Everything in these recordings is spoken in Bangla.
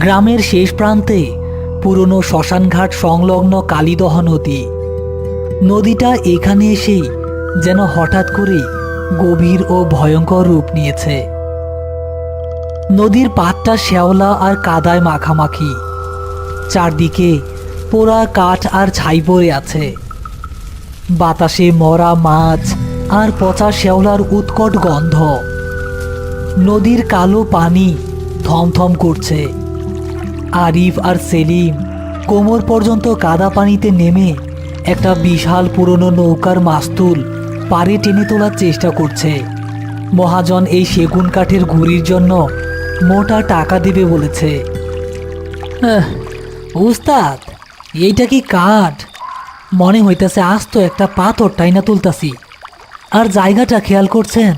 গ্রামের শেষ প্রান্তে পুরনো শ্মশানঘাট সংলগ্ন কালীদহ নদী। নদীটা এখানে এসেই যেন হঠাৎ করে গভীর ও ভয়ঙ্কর রূপ নিয়েছে। নদীর পাড়টা শ্যাওলা আর কাদায় মাখামাখি, চারদিকে পোড়া কাঠ আর ছাই পড়ে আছে। বাতাসে মরা মাছ আর পচা শ্যাওলার উৎকট গন্ধ। নদীর কালো পানি থমথম করছে। আরিফ আর সেলিম কোমর পর্যন্ত কাদা পানিতে নেমে একটা বিশাল পুরনো নৌকার মাস্তুল পাড়ে টেনে তোলার চেষ্টা করছে। মহাজন এই সেগুন কাঠের গুঁড়ির জন্য মোটা টাকা দেবে বলেছে। উস্তাদ, এইটা কি কাঠ? মনে হইতেছে আস্ত একটা পাথর টাইনা তুলতাছি। আর জায়গাটা খেয়াল করছেন?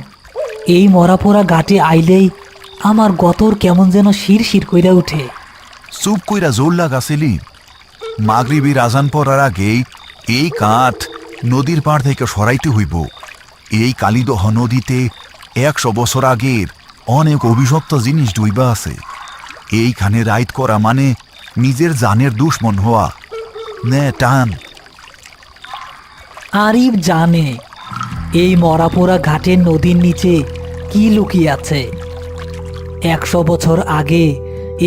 এই মরাপোড়া ঘাটে আইলেই আমার গতর কেমন যেন শিরশির কইরা উঠে। চুপ কইরা জোর লাগা সেলিম। মাগরিবির আজান পড়ার আগেই এই কাঠ নদীর পাড় থেকে সরাইতে হইব। এই কালীদহ নদীতে 100 বছর আগের অনেক অভিশপ্ত জিনিস ডুইবা আছে। এইখানে রাইড করা মানে নিজের জানের দুশ্মন হওয়া। নে টান। আরিফ জানে এই মরাপোড়া ঘাটের নদীর নিচে কি লুকিয়ে আছে। 100 বছর আগে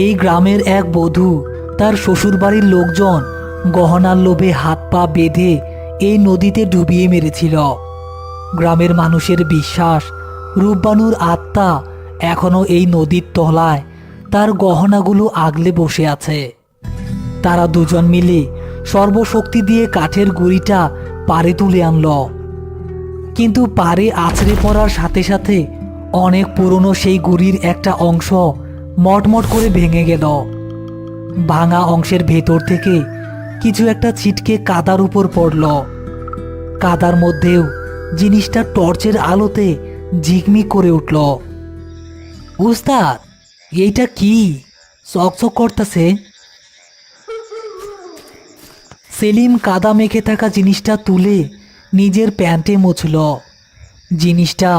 এই গ্রামের এক বধূ তার শ্বশুরবাড়ির লোকজন গহনার লোভে হাত পা বেঁধে এই নদীতে ডুবিয়ে মেরেছিল। গ্রামের মানুষের বিশ্বাস, রূপবানুর আত্মা এখনো এই নদীর তলায় তার গহনাগুলো আগলে বসে আছে। তারা দুজন মিলে সর্বশক্তি দিয়ে কাঠের গুঁড়িটা পাড়ে তুলে আনল। কিন্তু পাড়ে আছড়ে পড়ার সাথে সাথে অনেক পুরনো সেই গুঁড়ির একটা অংশ মটমট করে ভেঙে গেল। ভাঙা অংশের ভেতর থেকে কিছু একটা ছিটকে কাদার উপর পড়ল। কাদার মধ্যেও জিনিসটা টর্চের আলোতে ঝিকমিক করে উঠল। উস্তাদ, এইটা কি চকচক করতেছে? সেলিম কাদা মেখে থাকা জিনিসটা তুলে নিজের প্যান্টে মুছল। জিনিসটা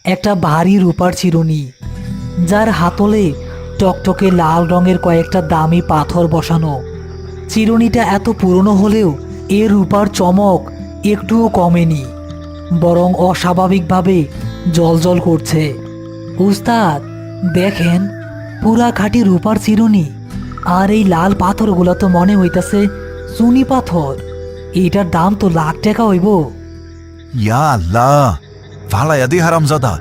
একটা ভারী রূপার চিরুনি, যার হাতলে টকটকে লাল রঙের কয়েকটা দামি পাথর বসানো। চিরুনিটা এত পুরনো হলেও এর রূপার চমক একটুও কমেনি, বরং অস্বাভাবিকভাবে জ্বলজ্বল করছে। উস্তাদ দেখেন, পুরা খাঁটি রূপার চিরুনি। আর এই লাল পাথরগুলো তো মনে হইতাছে চুনি পাথর। এটার দাম তো লাখ টাকা হইব। ইয়া আল্লাহ, ভালাইয়া দে হারামজাদা।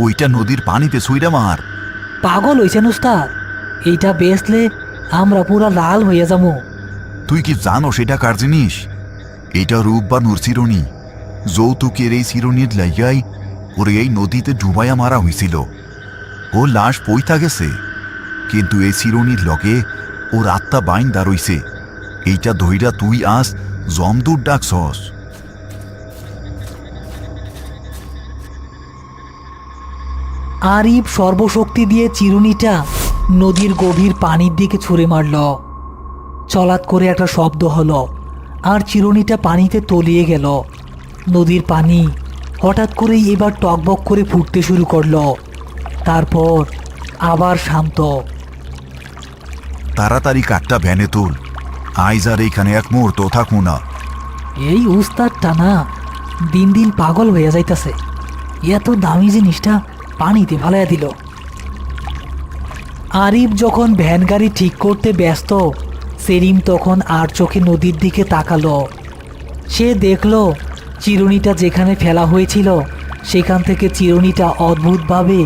ওইটা নদীর পানিতে ছুইরা মার। পাগল হইছেন উস্তাদ? এইটা বেচলে আমরা পুরা লাল হইয়া যাবো। তুই কি জানো সেটা কার জিনিস? এটা রূপবানুর চিরুনি। যৌতুকের এই চিরুনির লাইয়াই ওরে এই নদীতে ডুবাইয়া মারা হয়েছিল। ও লাশ পইথা গেছে, কিন্তু এই চিরুনির লগে ওর আত্মা বাইন্দা রইছে। এইটা ধইরা তুই আজ জমদূর ডাকছস। আরিফ সর্বশক্তি দিয়ে চিরুনিটা নদীর গভীর পানির দিকে ছুঁড়ে মারল। চলাৎ করে একটা শব্দ হলো, আর চিরুনিটা পানিতে তলিয়ে গেল। নদীর পানি হঠাৎ করেই এবার টকবক করে ফুটতে শুরু করলো, তারপর আবার শান্ত। তাড়াতাড়ি কাঠটা ভ্যানে তুল। আইজ আর এইখানে এক মুহূর্ত থাকবো না। এই উস্তাদটা না দিন দিন পাগল হয়ে যাইতাছে। এত দামি জিনিসটা পানিতে ফালাইয়া দিল। আরিফ যখন ভ্যান গাড়ি ঠিক করতে ব্যস্ত, সেলিম তখন আর চোখে নদীর দিকে তাকালো। সে দেখল চিরুনিটা যেখানে ফেলা হয়েছিল সেখান থেকে চিরুনিটা অদ্ভুতভাবে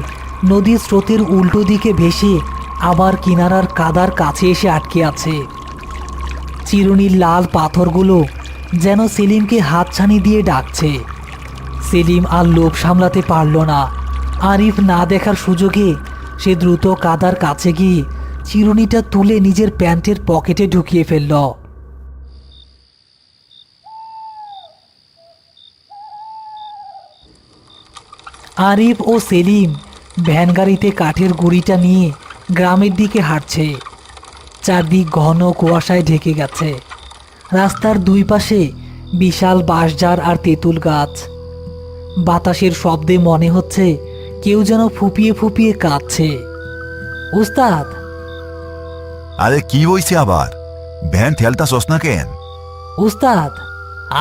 নদীর স্রোতের উল্টো দিকে ভেসে আবার কিনারার কাদার কাছে এসে আটকে আছে। চিরুনির লাল পাথরগুলো যেন সেলিমকে হাতছানি দিয়ে ডাকছে। সেলিম আর লোভ সামলাতে পারল না। আরিফ না দেখার সুযোগে সে দ্রুত কাদার কাছে গিয়ে চিরুনিটা তুলে নিজের প্যান্টের পকেটে ঢুকিয়ে ফেলল। আরিফ ও সেলিম ভ্যান গাড়িতে কাঠের গুঁড়িটা নিয়ে গ্রামের দিকে হাঁটছে। চারদিক ঘন কুয়াশায় ঢেকে গেছে। রাস্তার দুই পাশে বিশাল বাঁশঝাড় আর তেঁতুল গাছ। বাতাসের শব্দে মনে হচ্ছে কেউ যেন ফুপিয়ে ফুপিয়ে কাঁদছে। উস্তাদ, আরে কি হইছে আবার? ভ্যান ঠেলতাছস না কেন? উস্তাদ,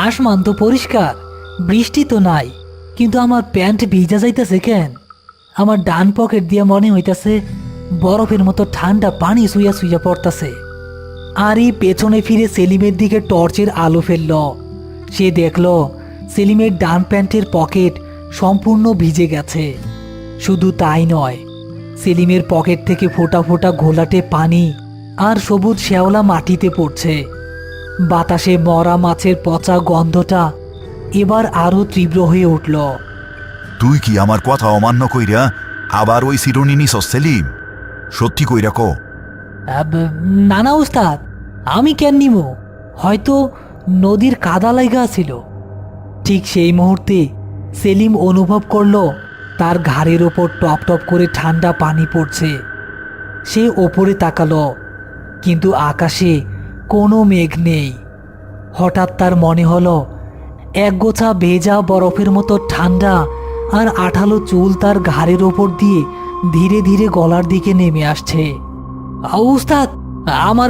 আসমান তো পরিষ্কার, বৃষ্টি তো নাই, কিন্তু আমার প্যান্ট ভিজা যাইতেছে কেন? আমার ডান পকেট দিয়ে মনে হইতাছে বরফের মতো ঠান্ডা পানি সুইয়া সুইয়া পড়তাছে। আর এই পেছনে ফিরে সেলিমের দিকে টর্চের আলো ফেলল। সে দেখল সেলিমের ডান প্যান্টের পকেট সম্পূর্ণ ভিজে গেছে। শুধু তাই নয়, সেলিমের পকেট থেকে ফোঁটা ফোঁটা ঘোলাটে পানি আর সবুজ শ্যাওলা মাটিতে পড়ছে। বাতাসে মরা মাছের পচা গন্ধটা এবার আরো তীব্র হয়ে উঠল। তুই কি আমার কথা অমান্য কইরা আবার ওই চিরুনি নিছস সেলিম? সত্যি কইরা ক। না না উস্তাদ, আমি কেন নিব? হয়তো নদীর কাদা লাইগা ছিল। ঠিক সেই মুহূর্তে সেলিম অনুভব করল তার ঘাড়ের ওপর টপ টপ করে ঠান্ডা পানি পড়ছে। সে ওপরে তাকালো, কিন্তু আকাশে কোনো মেঘ নেই। হঠাৎ তার মনে হলো একগোছা ভেজা বরফের মতো ঠান্ডা আর আঠালো চুল তার ঘাড়ের ওপর দিয়ে ধীরে ধীরে গলার দিকে নেমে আসছে। উস্তাদ, আমার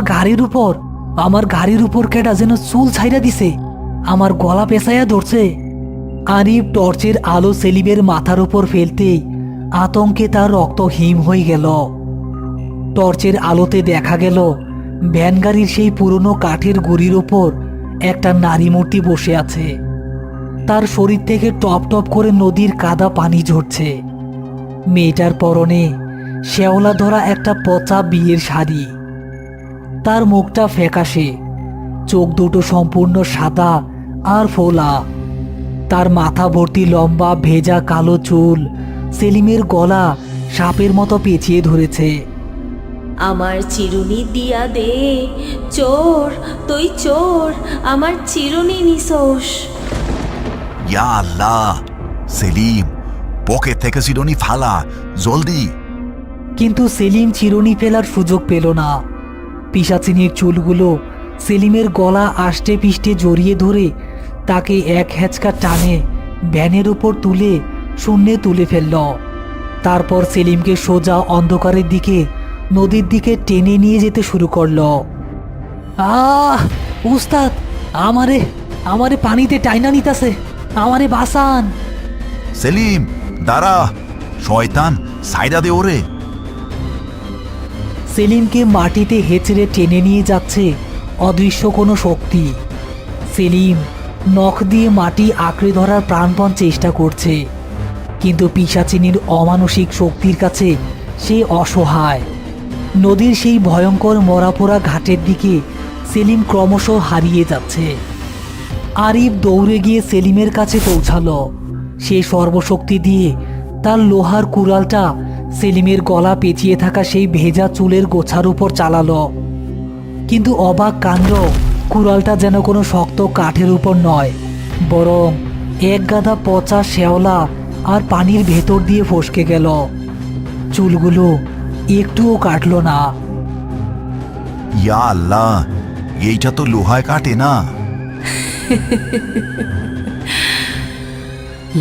ঘাড়ির উপর কেটা যেন চুল ছাইরা দিছে, আমার গলা পেঁচাইয়া ধরছে। আরিফ টর্চের আলো সেলিমের মাথার উপর ফেলতেই আতঙ্কে তার রক্ত হিম হয়ে গেল। টর্চের আলোতে দেখা গেল ভ্যান গাড়ির সেই পুরনো কাঠের গুড়ির ওপর একটা নারী মূর্তি বসে আছে। তার শরীর থেকে টপ টপ করে নদীর কাদা পানি ঝরছে। মেয়েটার পরনে শ্যাওলা ধরা একটা পচা বিয়ের শাড়ি। তার মুখটা ফ্যাকাশে, চোখ দুটো সম্পূর্ণ সাদা আর ফোলা। তার মাথা ভর্তি লম্বা ভেজা কালো চুল সেলিমের গলা সাপের মতো পেঁচিয়ে ধরেছে। আমার চিরুনি দিয়া দে, চোর তুই চোর, আমার চিরুনি নিছোস। ইয়া আল্লাহ! সেলিম, পকেট থেকে চিরুনি ফালা, জলদি! কিন্তু সেলিম চিরুনি ফেলার সুযোগ পেল না। পিশাচিনীর চুলগুলো সেলিমের গলা আষ্টে পিষ্টে জড়িয়ে ধরে তাকে এক হ্যাচকা টানে ভ্যানের উপর তুলে শূন্যে তুলে ফেলল। তারপর সেলিমকে সোজা অন্ধকারের দিকে নদীর দিকে টেনে নিয়ে যেতে শুরু করলো। উস্তাদ, আমারে পানিতে টাইনা নিতাছে, আমারে বাঁচান। সেলিম, দাঁড়া! শয়তান, সাইডা দে ওরে! সেলিমকে মাটিতে হেঁচড়ে টেনে নিয়ে যাচ্ছে অদৃশ্য কোনো শক্তি। সেলিম নখ দিয়ে মাটি আঁকড়ে ধরার প্রাণপণ চেষ্টা করছে, কিন্তু পিশাচিনীর অমানসিক শক্তির কাছে সে অসহায়। নদীর সেই ভয়ঙ্কর মরাপোড়া ঘাটের দিকে সেলিম ক্রমশ হারিয়ে যাচ্ছে। আরিফ দৌড়ে গিয়ে সেলিমের কাছে পৌঁছালো। সে সর্বশক্তি দিয়ে তার লোহার কুড়ালটা সেলিমের গলা পেঁচিয়ে থাকা সেই ভেজা চুলের গোছার উপর চালালো। কিন্তু অবাক কাণ্ড, কুড়ালটা যেন কোনো শক্ত কাঠের উপর নয়, বরং এক গাদা পচা শ্যাওলা আর পানির ভেতর দিয়ে ফসকে গেল। চুলগুলো একটুও কাটল না। ইয়া আল্লাহ! এইটা তো লোহায় কাটে না।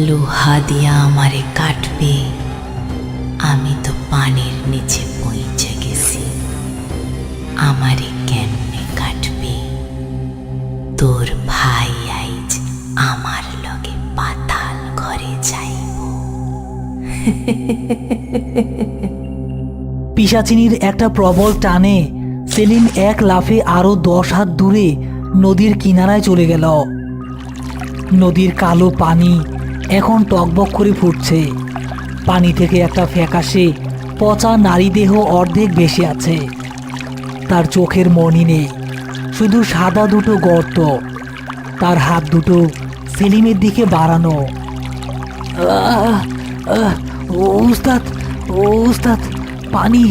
লোহা দিয়া আমারে কাটবে? আমি তো পানির নিচে পৌঁছে গেছি, আমারে কেমনে কাটবে? তোর ভাই আইজ আমার লগে পাতাল ঘরে যাইব। পিশাচিনীর একটা প্রবল টানে সেলিম এক লাফে আরো 10 হাত দূরে নদীর কিনারায় চলে গেল। নদীর কালো পানি এখন টকবক করে ফুটছে। পানি থেকে একটা ফ্যাকাশে পচা নারী দেহ অর্ধেক ভেসে আছে। তার চোখের মনি নেই, শুধু সাদা দুটো গর্ত। তার হাত দুটো সেলিমের দিকে বাড়ানো। উস্তাদ, উস্তাদ, পানি!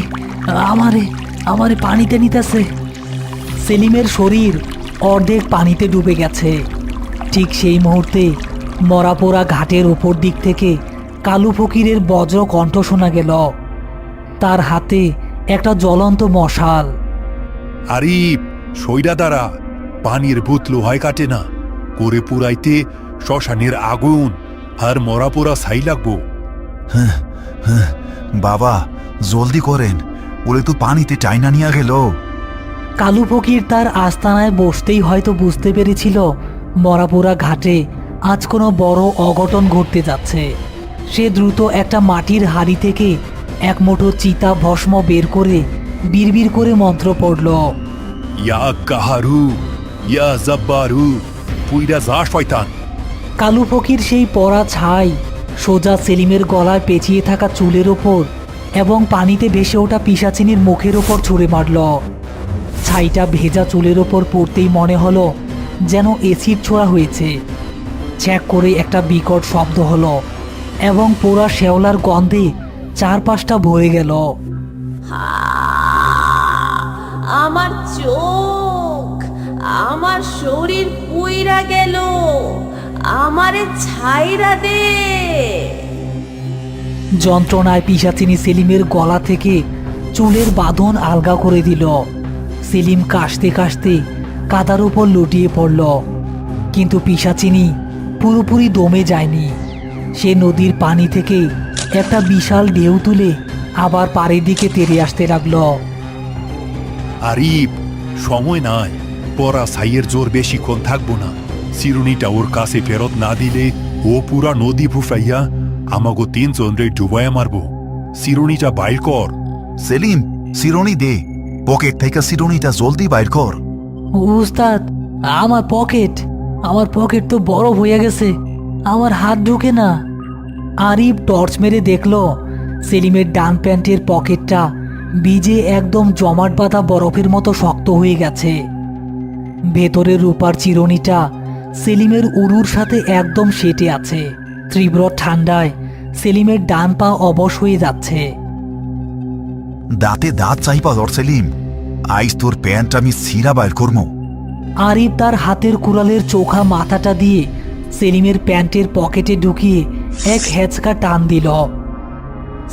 আমারে পানিতে নিতেছে। সেলিমের শরীর অর্ধেক পানিতে ডুবে গেছে। ঠিক সেই মুহূর্তে মরাপোড়া ঘাটের উপর দিক থেকে কালু ফকিরের বজ্র কণ্ঠ শোনা গেল। তার হাতে একটা জ্বলন্ত মশাল। আরিফ, সইরা দাঁড়া! পানির ভূত লোহায় কাটে না, করে পুরাইতে শ্মশানের আগুন আর মরা পোড়া ছাই লাগবো। বাবা, জলদি করেন, ওরে তো পানিতে টাইনা নিয়ে গেল। কালু ফকির তার আস্তানায় বসতেই হয়তো বুঝতে পেরেছিল মরাপোড়া ঘাটে আজ কোনো বড় অঘটন ঘটতে যাচ্ছে। সে দ্রুত একটা মাটির হাড়ি থেকে এক মুঠো চিতা ভস্ম বের করে বিড়বিড় করে মন্ত্র পড়ল। ইয়া কাহারু, ইয়া জব্বারু, পুইরা যা শয়তান। কালু ফকির সেই পরা ছাই সোজা সেলিমের গলায় পেঁচিয়ে থাকা চুলের ওপর এবং পানিতে ভেসে ওঠা পিশাচিনীর মুখের ওপর ছুঁড়ে মারল। ছাইটা ভেজা চুলের ওপর পড়তেই মনে হলো যেন এসিড ছোড়া হয়েছে। ছ্যাঁক করে একটা বিকট শব্দ হলো এবং পোড়া শেওলার গন্ধে চারপাশটা ভরে গেল। আমার চোখ, আমার শরীর পুইরা গেল, আমারে ছাইরা দে। যন্ত্রণায় পিশাচিনী সেলিমের গলা থেকে চুলের বাঁধন আলগা করে দিল। সেলিম কাশতে কাশতে কাদার উপর লুটিয়ে পড়ল, কিন্তু পিশাচিনী পুরোপুরি দমে যায়নি। সে নদীর পানি থেকে একটা বিশাল ঢেউ তুলে আবার পাড়ের দিকে তেড়ে আসতে লাগল। আরিফ, সময় নাই, পরা ছাইয়ের জোর বেশিক্ষণ থাকবো না। চিরুনিটা ওর কাছে ফেরত না দিলে ও পুরা নদী ফুফাইয়া আমাগো 3 জনরে ডুবাইয়া মারবো। চিরুনিটা বাইর কর। সেলিম, চিরুনি দে, পকেট থেকে চিরুনিটা জলদি বাইর কর। উস্তাদ, আমার পকেট তো বরফ হয়ে গেছে, আমার হাত ঢুকে না। আরিফ টর্চ মেরে দেখল সেলিমের ডান প্যান্টের পকেটটা ভিজে একদম জমাট বাঁধা বরফের মতো শক্ত হয়ে গেছে। ভেতরের রূপার চিরুনিটা সেলিমের উরুর সাথে একদম সেটে আছে। তীব্র ঠান্ডায় সেলিমের ডান পা অবশ হয়ে যাচ্ছে। দাঁতে দাঁত চাইপা ধর সেলিম, আইস তোর প্যান্ট আমি ছিঁড়া বাইর করবো। আরিফ তার হাতের কুড়ালের চোখা মাথাটা দিয়ে সেলিমের প্যান্টের পকেটে ঢুকিয়ে এক হেঁচকা টান দিল।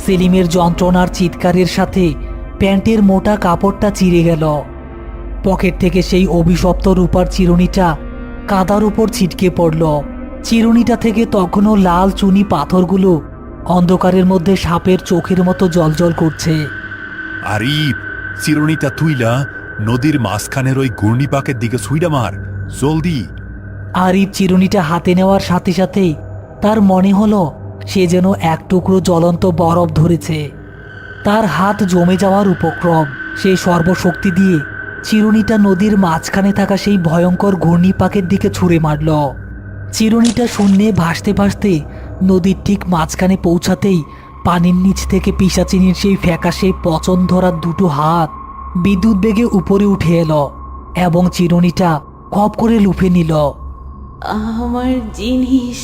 সেলিমের যন্ত্রণার চিৎকারের সাথে প্যান্টের মোটা কাপড়টা চিরে গেল। পকেট থেকে সেই অভিশপ্ত রূপার চিরুনিটা কাদার উপর ছিটকে পড়ল। চিরুনিটা থেকে তখনও লাল চুনি পাথরগুলো অন্ধকারের মধ্যে সাপের চোখের মতো জ্বলজ্বল করছে। আরিফ, চিরুনিটা তুইলা নদীর মাঝখানের ওই ঘূর্ণিপাকের দিকে ছুইড়া মার, জলদি। আরিফ চিরুনিটা হাতে নেওয়ার সাথে সাথেই তার মনে হলো সে যেন এক টুকরো জ্বলন্ত বরফ ধরেছে। তার হাত জমে যাওয়ার উপক্রম। সে সর্বশক্তি দিয়ে চিরুনিটা নদীর মাঝখানে থাকা সেই ভয়ঙ্কর ঘূর্ণিপাকের দিকে ছুঁড়ে মারল। চিরুনিটা শূন্যে ভাসতে ভাসতে নদীর ঠিক মাঝখানে পৌঁছাতেই পানির নিচ থেকে পিশাচিনীর সেই ফ্যাকাশে পচন ধরা দুটো হাত বিদ্যুৎ বেগে উপরে উঠে এলো এবং চিরুনিটা খপ করে লুফে নিল। আমার জিনিস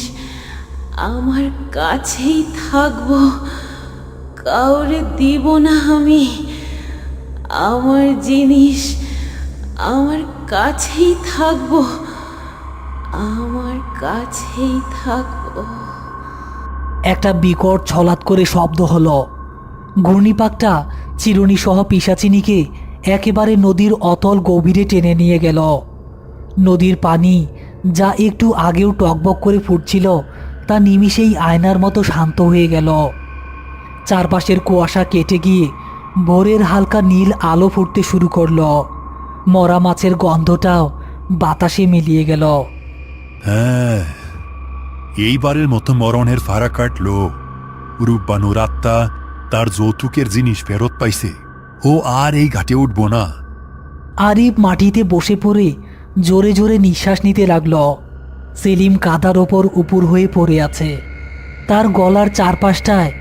আমার কাছেই থাকবো, কাউরে দিব না আমি। আমার জিনিস আমার কাছেই থাকবো, আমার কাছেই থাকবো। একটা বিকট ছলাৎ করে শব্দ হলো। ঘূর্ণিপাকটা চিরুনি সহ পিশাচিনীকে একেবারে নদীর অতল গভীরে টেনে নিয়ে গেল। নদীর পানি যা একটু আগেও টকবক করে ফুটছিল তা নিমিষেই আয়নার মতো শান্ত হয়ে গেল। চারপাশের কুয়াশা কেটে গিয়ে ভোরের হালকা নীল আলো ফুটতে শুরু করলো। মরা মাছের গন্ধটাও বাতাসে মিলিয়ে গেল। হ্যাঁ, এইবারের মতো মরণের ফাড়া কাটলো। রূপবানুর আত্মা তার যৌতুকের জিনিস ফেরত পাইছে। ও আর এই ঘাটে উঠব না। আরিফ মাটিতে বসে পড়ে জোরে জোরে নিঃশ্বাস নিতে লাগল। সেলিম কাদার ওপর উপুর হয়ে পড়ে আছে। তার গলার চারপাশটায়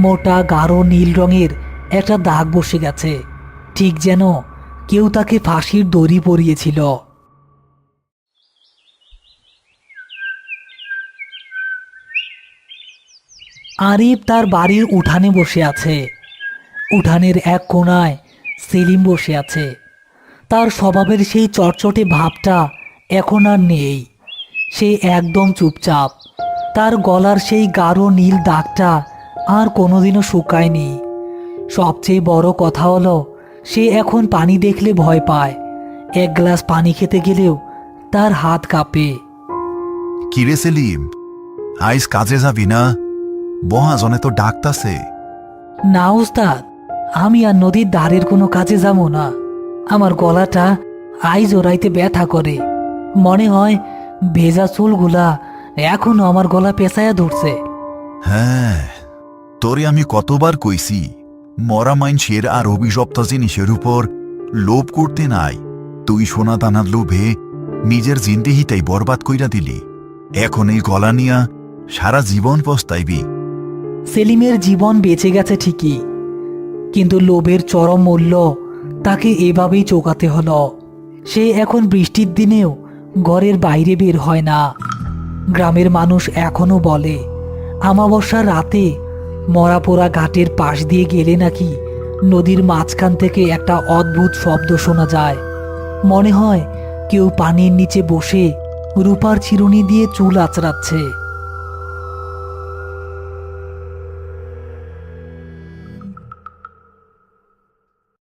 মোটা গাঢ় নীল রঙের একটা দাগ বসে গেছে, ঠিক যেন কেউ তাকে ফাঁসির দড়ি পরিয়েছিল। আরিফ তার বাড়ির উঠানে বসে আছে। উঠানের এক কোণায় সেলিম বসে আছে। তার স্বভাবের সেই চটচটে ভাবটা এখন আর নেই। সে একদম চুপচাপ। তার গলার সেই গাঢ় নীল দাগটা আর কোনোদিনও শুকায়নি। সবচেয়ে বড় কথা হলো সে এখন পানি দেখলে ভয় পায়। এক গ্লাস পানি খেতে গেলেও তার হাত কাঁপে। কিরে সেলিম, আইস কাজে যাবি না? বহাজনে তো ডাকতাছে। না উস্তাদ, আমি আর নদীর ধারের কোনো কাজে যাব না। আমার গলাটা আইজ ওরাইতে ব্যথা করে। মনে হয় ভেজা চুলগুলা এখনো আমার গলা পেঁচায়া ধরছে। হ্যাঁ, তোরে আমি কতবার কইছি মরা মাইনষের আর অভিশপ্ত জিনিসের উপর লোভ করতে নাই। তুই সোনা দানার লোভে নিজের জিন্দেহিটাই বরবাদ কইরা দিলি। এখন এই গলা নিয়া সারা জীবন পস্তাইবি। সেলিমের জীবন বেঁচে গেছে ঠিকই, কিন্তু লোভের চরম মূল্য তাকে এভাবেই চোকাতে হলো। সে এখন বৃষ্টির দিনেও ঘরের বাইরে বের হয় না। গ্রামের মানুষ এখনো বলে আমাবস্যার রাতে মরাপোড়া ঘাটের পাশ দিয়ে গেলে নাকি নদীর মাঝখান থেকে একটা অদ্ভুত শব্দ শোনা যায়। মনে হয় কেউ পানির নিচে বসে রূপার চিরুনি দিয়ে চুল আঁচড়াচ্ছে।